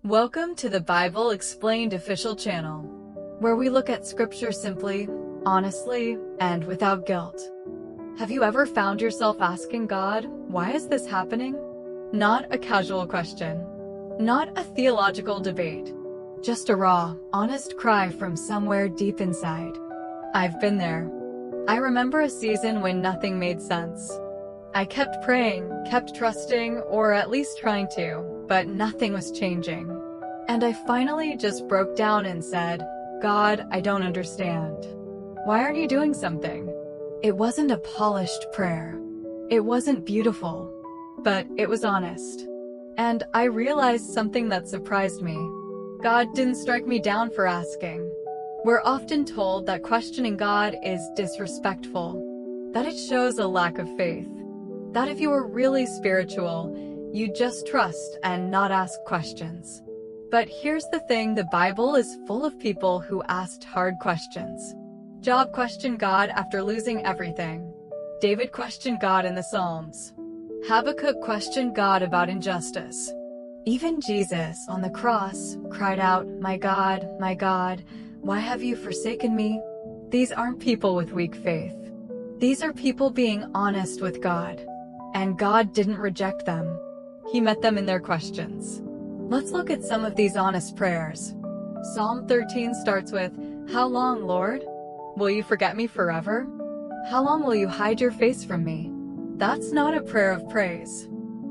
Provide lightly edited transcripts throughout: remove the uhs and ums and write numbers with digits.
Welcome to the Bible Explained official channel, where we look at scripture simply, honestly, and without guilt. Have you ever found yourself asking God, why is this happening? Not a casual question, not a theological debate, just a raw, honest cry from somewhere deep inside. I've been there. I remember a season when nothing made sense. I kept praying, kept trusting, or at least trying to, but nothing was changing. And I finally just broke down and said, God, I don't understand. Why aren't you doing something? It wasn't a polished prayer. It wasn't beautiful, but it was honest. And I realized something that surprised me. God didn't strike me down for asking. We're often told that questioning God is disrespectful, that it shows a lack of faith, that if you were really spiritual, you just trust and not ask questions. But here's the thing, the Bible is full of people who asked hard questions. Job questioned God after losing everything. David questioned God in the Psalms. Habakkuk questioned God about injustice. Even Jesus, on the cross, cried out, my God, why have you forsaken me? These aren't people with weak faith. These are people being honest with God. And God didn't reject them. He met them in their questions. Let's look at some of these honest prayers. Psalm 13 starts with, how long, Lord? Will you forget me forever? How long will you hide your face from me? That's not a prayer of praise.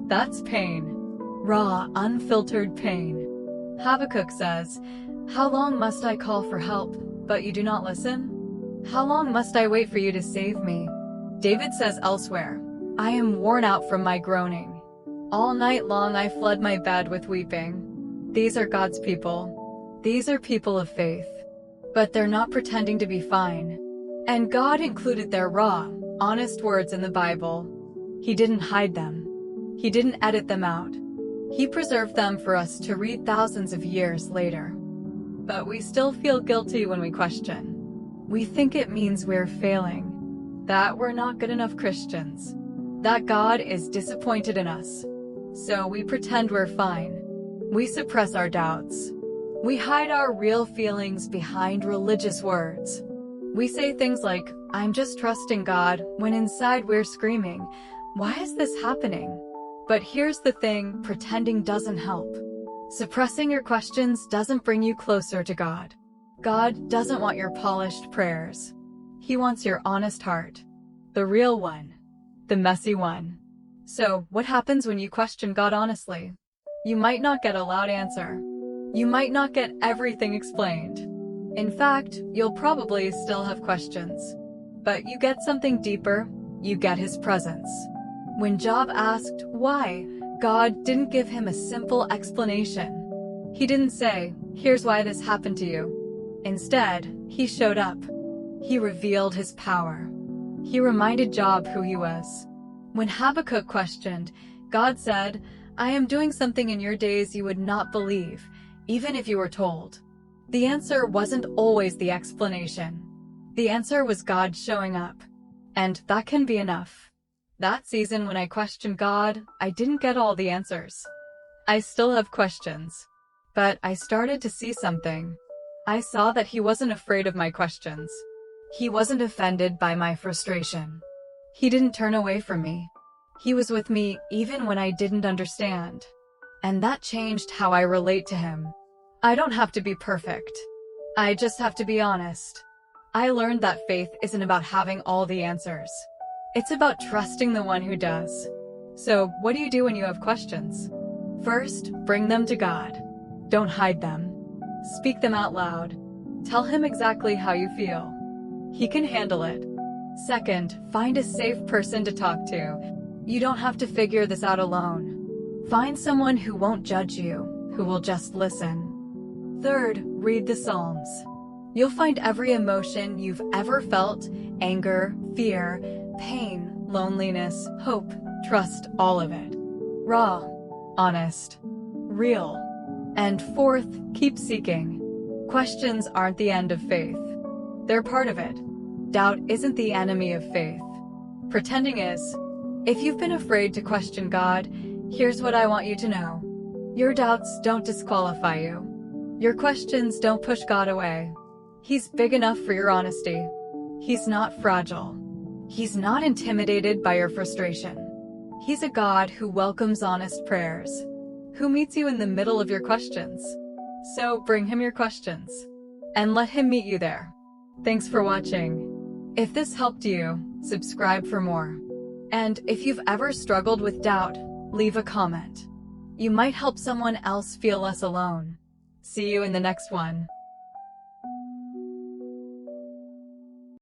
That's pain. Raw, unfiltered pain. Habakkuk says, how long must I call for help, but you do not listen? How long must I wait for you to save me? David says elsewhere, I am worn out from my groaning. All night long I flood my bed with weeping. These are God's people. These are people of faith. But they're not pretending to be fine. And God included their raw, honest words in the Bible. He didn't hide them. He didn't edit them out. He preserved them for us to read thousands of years later. But we still feel guilty when we question. We think it means we're failing, that we're not good enough Christians, that God is disappointed in us. So we pretend we're fine. We suppress our doubts. We hide our real feelings behind religious words. We say things like, I'm just trusting God, when inside we're screaming, why is this happening? But here's the thing, pretending doesn't help. Suppressing your questions doesn't bring you closer to God. God doesn't want your polished prayers. He wants your honest heart. The real one. The messy one. So, what happens when you question God honestly? You might not get a loud answer. You might not get everything explained. In fact, you'll probably still have questions. But you get something deeper, you get His presence. When Job asked why, God didn't give him a simple explanation. He didn't say, here's why this happened to you. Instead, He showed up. He revealed His power. He reminded Job who He was. When Habakkuk questioned, God said, I am doing something in your days you would not believe, even if you were told. The answer wasn't always the explanation. The answer was God showing up. And that can be enough. That season when I questioned God, I didn't get all the answers. I still have questions. But I started to see something. I saw that He wasn't afraid of my questions. He wasn't offended by my frustration. He didn't turn away from me. He was with me even when I didn't understand. And that changed how I relate to Him. I don't have to be perfect. I just have to be honest. I learned that faith isn't about having all the answers. It's about trusting the one who does. So, what do you do when you have questions? First, bring them to God. Don't hide them. Speak them out loud. Tell Him exactly how you feel. He can handle it. Second, find a safe person to talk to. You don't have to figure this out alone. Find someone who won't judge you, who will just listen. Third, read the Psalms. You'll find every emotion you've ever felt, anger, fear, pain, loneliness, hope, trust, all of it. Raw, honest, real. And fourth, keep seeking. Questions aren't the end of faith. They're part of it. Doubt isn't the enemy of faith. Pretending is. If you've been afraid to question God, here's what I want you to know. Your doubts don't disqualify you. Your questions don't push God away. He's big enough for your honesty. He's not fragile. He's not intimidated by your frustration. He's a God who welcomes honest prayers, who meets you in the middle of your questions. So bring him your questions, and let him meet you there. Thanks for watching. If this helped you, subscribe for more. And if you've ever struggled with doubt, leave a comment. You might help someone else feel less alone. See you in the next one.